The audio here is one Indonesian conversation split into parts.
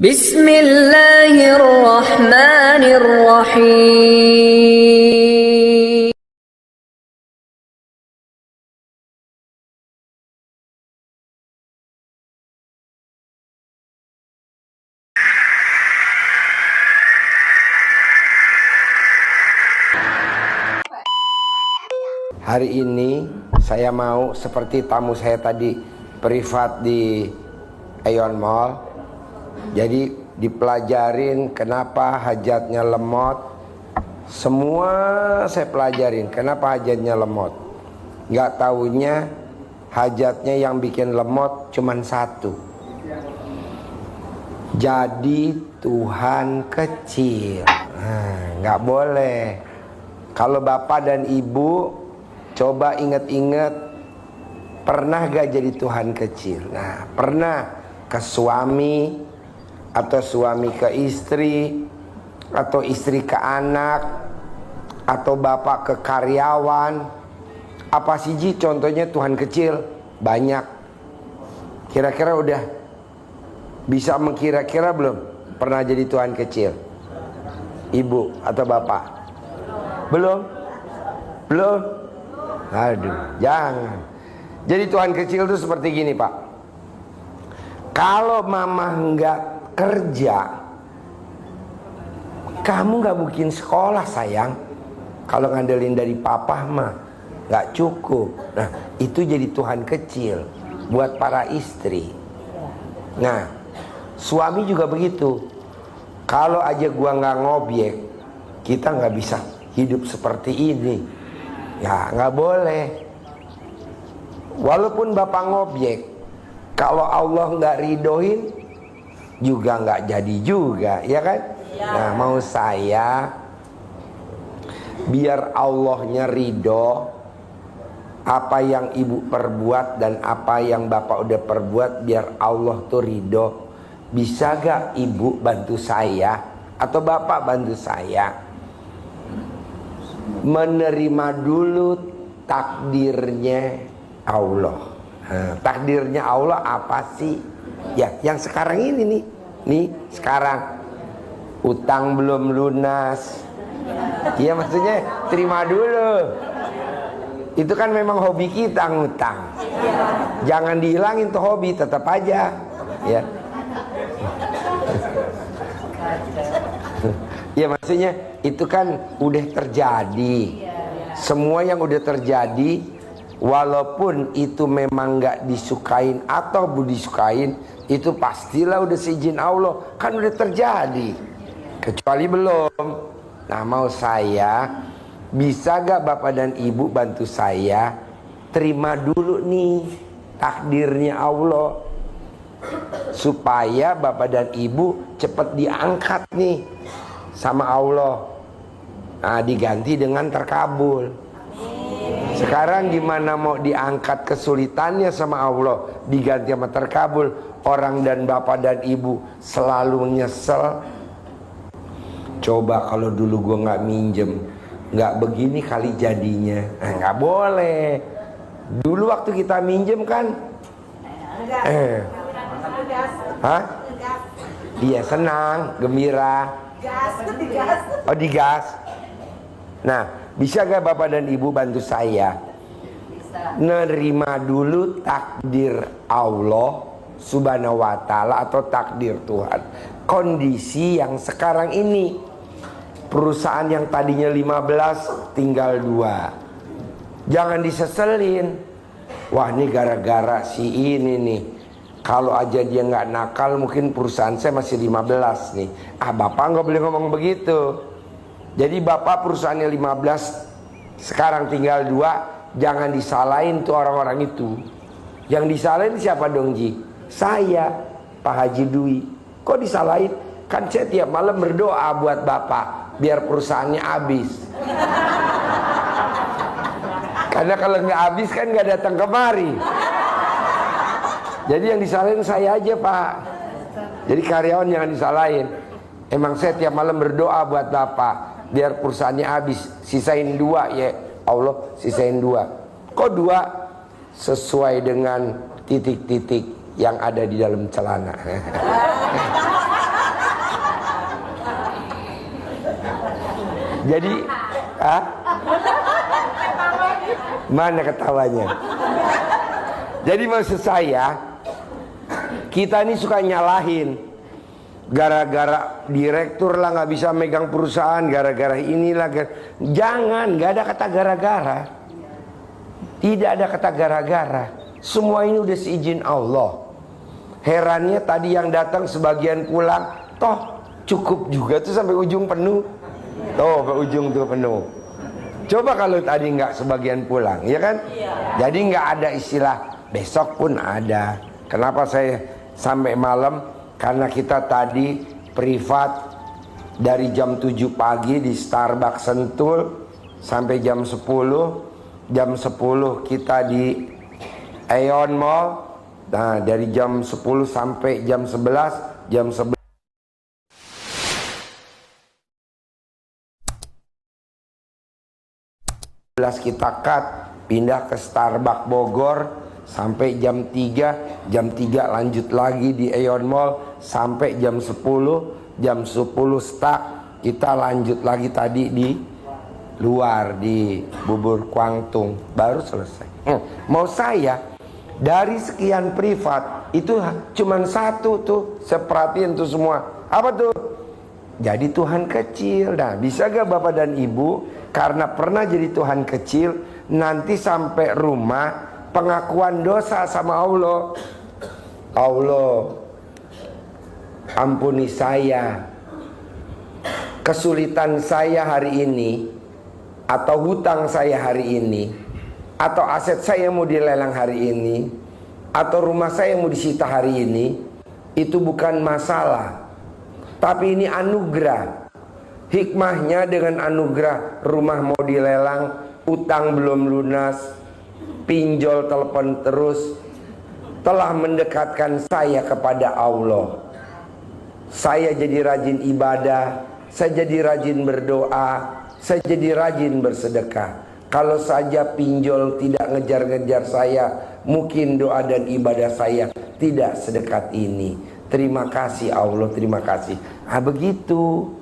Bismillahirrahmanirrahim. Hari ini saya mau seperti tamu saya tadi privat di Aeon Mall. Jadi dipelajarin kenapa hajatnya lemot. Semua saya pelajarin kenapa hajatnya lemot. Nggak taunya hajatnya yang bikin lemot cuman satu. Jadi Tuhan kecil. Nggak boleh. Kalau bapak dan ibu coba ingat-ingat, pernah gak jadi Tuhan kecil? Nah, pernah ke suami, atau suami ke istri, atau istri ke anak, atau bapak ke karyawan. Apa sih Ji contohnya Tuhan kecil? Banyak. Kira-kira udah bisa mengkira-kira belum? Pernah jadi Tuhan kecil? Ibu atau bapak? Belum? Belum? Aduh, jangan. Jadi Tuhan kecil itu seperti gini Pak. Kalau mama nggak kerja, kamu nggak mungkin sekolah sayang. Kalau ngandelin dari papa mah nggak cukup. Nah, itu jadi Tuhan kecil buat para istri. Nah, suami juga begitu. Kalau aja gua nggak ngobjek, kita nggak bisa hidup seperti ini. Ya nggak boleh. Walaupun bapak ngobjek, kalau Allah nggak ridoin juga nggak jadi juga, ya kan? Ya. Nah, mau saya biar Allahnya ridho, apa yang ibu perbuat dan apa yang bapak udah perbuat, biar Allah tuh ridho. Bisa gak ibu bantu saya atau bapak bantu saya menerima dulu takdirnya Allah. Takdirnya Allah apa sih? Ya, yang sekarang ini nih sekarang utang belum lunas. Iya, maksudnya terima dulu. Itu kan memang hobi kita ngutang. Jangan dihilangin tuh hobi, tetap aja. Ya. Ya maksudnya itu kan udah terjadi. Semua yang udah terjadi, walaupun itu memang gak disukain atau disukain, itu pastilah udah seizin Allah. Kan udah terjadi. Kecuali belum. Nah, mau saya, bisa gak bapak dan ibu bantu saya terima dulu nih takdirnya Allah, supaya bapak dan ibu cepat diangkat nih sama Allah. Nah, diganti dengan terkabul. Sekarang gimana mau diangkat kesulitannya sama Allah, diganti sama terkabul? Orang dan bapak dan ibu selalu nyesel. Coba kalau dulu gue gak minjem, gak begini kali jadinya. Nah, gak boleh. Dulu waktu kita minjem kan hah? Iya, senang, gembira. Oh, digas. Nah, bisa gak bapak dan ibu bantu saya nerima dulu takdir Allah subhanahu wa ta'ala atau takdir Tuhan, kondisi yang sekarang ini. Perusahaan yang tadinya 15 tinggal 2. Jangan diseselin. Wah, ini gara-gara si ini nih. Kalau aja dia nggak nakal, mungkin perusahaan saya masih 15 nih. Bapak nggak boleh ngomong begitu. Jadi bapak perusahaannya 15, sekarang tinggal 2, jangan disalahin tuh orang-orang itu. Yang disalahin siapa dong Ji? Saya, Pak Haji Dwi. Kok disalahin? Kan saya tiap malam berdoa buat bapak biar perusahaannya habis. Karena kalau nggak habis kan nggak datang kemari. Jadi yang disalahin saya aja Pak. Jadi karyawan jangan disalahin. Emang saya tiap malam berdoa buat bapak biar perusahaannya habis. Sisain 2 ya Allah, sisain 2. Kok 2? Sesuai dengan titik-titik yang ada di dalam celana. Jadi, mana ketawanya? Jadi maksud saya, kita ini suka nyalahin. Gara-gara direktur lah nggak bisa megang perusahaan, gara-gara inilah. Jangan, nggak ada kata gara-gara. Tidak ada kata gara-gara. Semua ini udah seizin Allah. Herannya tadi yang datang sebagian pulang, toh cukup juga tuh sampai ujung penuh. Tuh ke ujung tuh penuh. Coba kalau tadi nggak sebagian pulang, ya kan? Jadi nggak ada istilah besok pun ada. Kenapa saya sampai malam? Karena kita tadi privat dari jam 7 pagi di Starbucks Sentul sampai jam 10. Jam 10 kita di Aeon Mall. Nah, dari jam 10 sampai jam 11. Jam 11 kita cut, pindah ke Starbucks Bogor sampai jam 3. Jam 3 lanjut lagi di Aeon Mall sampai jam 10. Jam 10 stuck, kita lanjut lagi tadi di luar di Bubur Kuangtung, baru selesai. Mau saya dari sekian privat itu cuman satu tuh, saya perhatiin tuh semua. Apa tuh? Jadi Tuhan kecil. Nah, bisa gak Bapak dan Ibu karena pernah jadi Tuhan kecil, nanti sampai rumah pengakuan dosa sama Allah. Allah, ampuni saya, kesulitan saya hari ini, atau hutang saya hari ini, atau aset saya mau dilelang hari ini, atau rumah saya mau disita hari ini. Itu bukan masalah, tapi ini anugerah. Hikmahnya dengan anugerah rumah mau dilelang, utang belum lunas, pinjol telepon terus, telah mendekatkan saya kepada Allah. Saya jadi rajin ibadah, saya jadi rajin berdoa, saya jadi rajin bersedekah. Kalau saja pinjol tidak ngejar-ngejar saya, mungkin doa dan ibadah saya tidak sedekat ini. Terima kasih Allah, terima kasih. Begitu.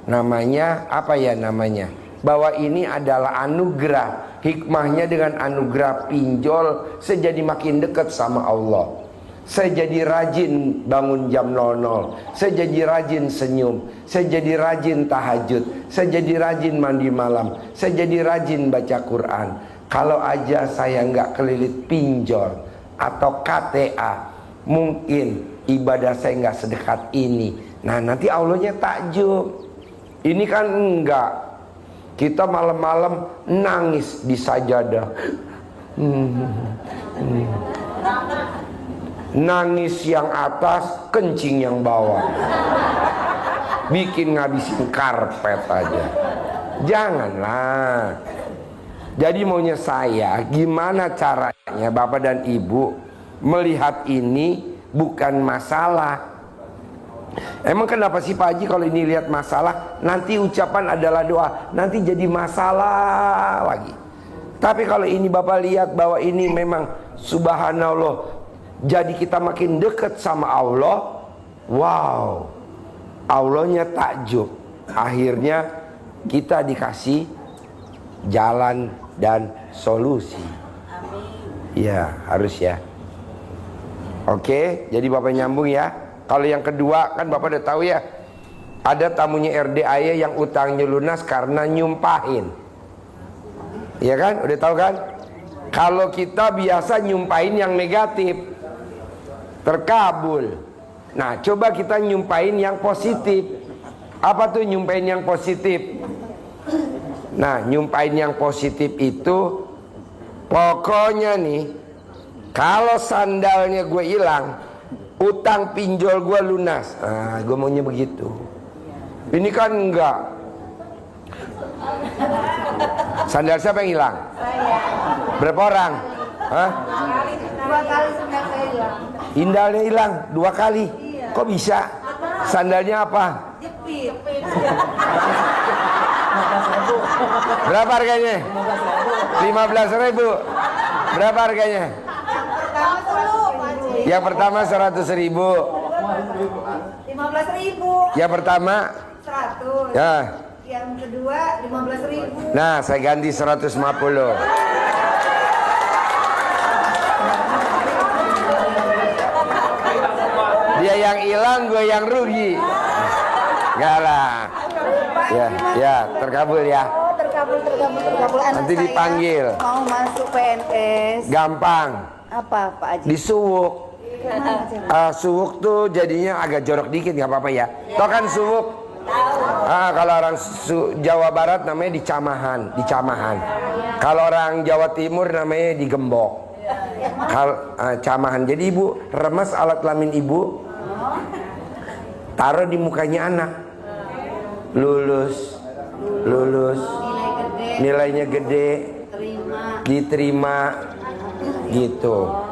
Namanya apa ya namanya? Bahwa ini adalah anugerah. Hikmahnya dengan anugerah pinjol, saya jadi makin dekat sama Allah. Saya jadi rajin bangun jam 00. Saya jadi rajin senyum. Saya jadi rajin tahajud. Saya jadi rajin mandi malam. Saya jadi rajin baca Quran. Kalau aja saya nggak kelilit pinjol atau KTA, mungkin ibadah saya nggak sedekat ini. Nah, nanti Allahnya takjub. Ini kan enggak. Kita malam-malam nangis di sajadah. Nangis yang atas, kencing yang bawah. Bikin ngabisin karpet aja. Janganlah. Jadi maunya saya, gimana caranya Bapak dan Ibu melihat ini bukan masalah. Emang kenapa sih Pak Haji kalau ini lihat masalah, nanti ucapan adalah doa, nanti jadi masalah lagi. Tapi kalau ini Bapak lihat bahwa ini memang subhanallah, jadi kita makin dekat sama Allah. Wow, Allahnya takjub. Akhirnya kita dikasih jalan dan solusi. Ya, harus ya. Oke, jadi Bapak nyambung ya. Kalau yang kedua kan Bapak udah tahu ya, ada tamunya RDAY yang utangnya lunas karena nyumpahin. Iya kan? Udah tahu kan? Kalau kita biasa nyumpahin yang negatif, terkabul. Nah, coba kita nyumpahin yang positif. Apa tuh nyumpahin yang positif? Nah, nyumpahin yang positif itu pokoknya nih, kalau sandalnya gue hilang, utang pinjol gue lunas. Nah, gue maunya begitu. Ini kan enggak. Sandal siapa yang hilang? Saya. Berapa orang? Hah? 2 kali sandal saya hilang. Indalnya hilang 2 kali. Iya. Kok bisa? Sandalnya apa? Jepit. Berapa harganya? 15.000. Berapa harganya? Pertama 10, Pak Haji. Yang pertama 100.000. 15.000. Yang pertama 100. ya Yang kedua 15.000. Nah, saya ganti 150. Dia yang hilang, gue yang rugi. Enggak lah. Ya, terkabul ya. Oh, terkabul. Anak Nanti saya dipanggil. mau masuk PNS. Gampang. Apa Pak Haji? Disuwuk. Suwuk tuh jadinya agak jorok dikit, nggak apa-apa ya. Toh kan suwuk. Kalau orang Jawa Barat namanya dicamahan. Kalau orang Jawa Timur namanya digembok. Camahan. Jadi ibu remes alat kelamin ibu, taruh di mukanya anak. Lulus, nilainya gede, diterima, gitu.